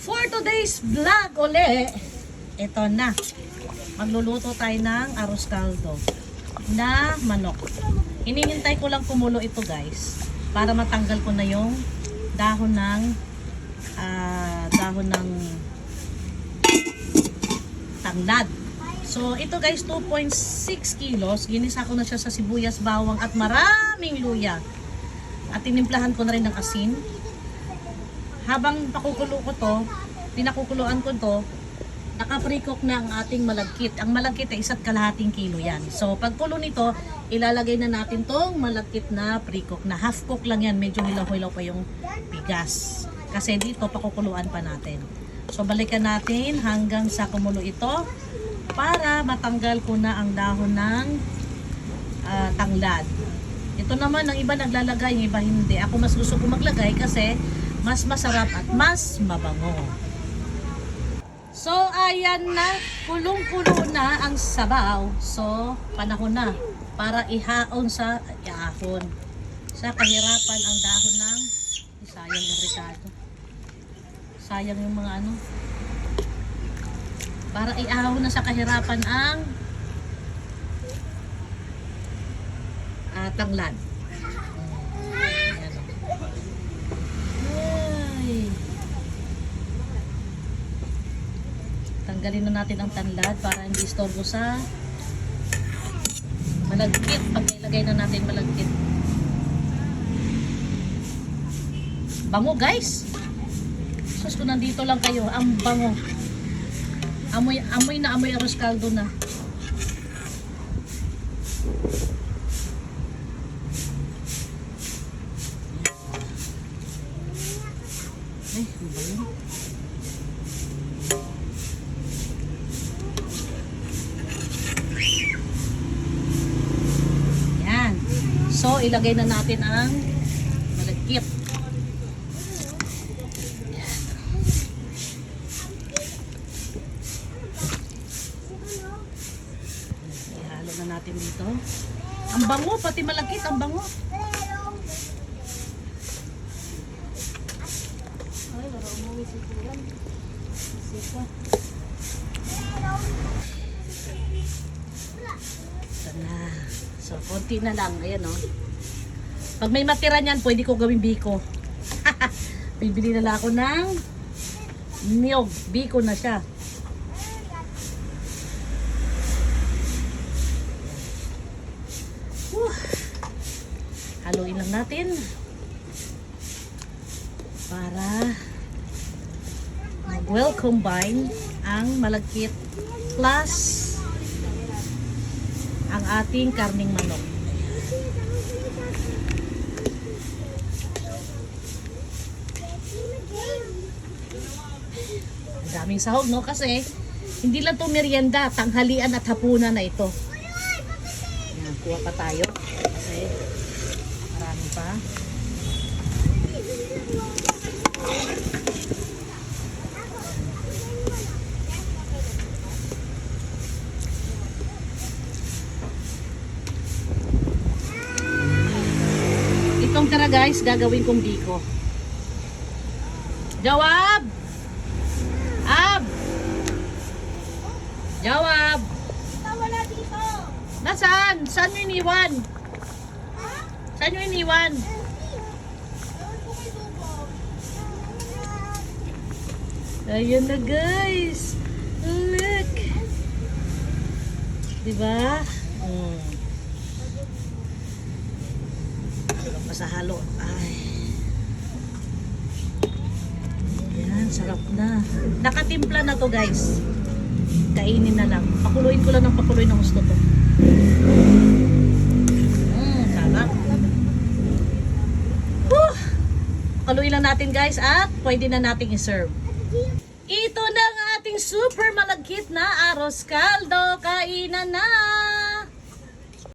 For today's vlog uli, ito na. Magluluto tayo ng arroz caldo na manok. Hinihintay ko lang kumulo ito guys para matanggal ko na yung dahon ng tanglad. So ito guys 2.6 kilos. Ginisa ko na siya sa sibuyas, bawang at maraming luya. At tinimplahan ko na rin ng asin. Habang pakukulo ko to, pinakukuluan ko to, naka-pre-cook na ang ating malagkit. Ang malagkit ay 1.5 kilo yan. So pagkulo nito, ilalagay na natin tong malagkit na pre-cook na half cook lang yan. Medyo hilaw-hilaw pa yung bigas. Kasi dito pakukuluan pa natin. So balikan natin hanggang sa kumulo ito para matanggal ko na ang dahon ng tanglad. Ito naman, ang iba naglalagay, yung iba hindi. Ako mas gusto ko maglagay kasi mas masarap at mas mabango. So ayan na, kulong-kulo na ang sabaw. So panahon na para ihaon sa iahon. Sa kahirapan ang dahon ng sayang yung Ricardo. Sayang yung mga ano. Para iahon na sa kahirapan ang tanglad. Ayan. Ay. Tanggalin na natin ang tanglad para hindi istorbo sa malagkit. Pag ilagay na natin malagkit. Bango guys. Sus ko nandito lang kayo. Ang bango. Amoy na amoy arroz caldo na. Ay, ang bango. Yan. So, ilagay na natin ang malagkit. Ihalo na natin dito. Ang bango, pati malagkit, ang bango. Ito na. So, konti na lang. Ayan o. Pag may matira niyan, pwede ko gawing biko. Bibili na lang ako ng niyog. Biko na siya. Haluin lang natin. Para well combine ang malagkit plus ang ating karning manok. Ang daming sahog no kasi hindi lang to merienda, tanghalian at hapunan na ito. Yan, kuha pa tayo kasi marami pa. Itong tara guys, gagawin kong biko. Jawab! Ab! Jawab! Wala dito. Nasaan? Saan nyo iniwan? Saan nyo iniwan? Ayan na guys. Look. Diba? Masahalo. Ay. Ayan, sarap na. Nakatimpla na to guys. Kainin na lang. Pakuluin ko lang ng pakuluin ng gusto to. Sarap. Pakuluin lang natin guys at pwede na nating i-serve. Ito na ang ating super malagkit na arroz caldo. Kainan na!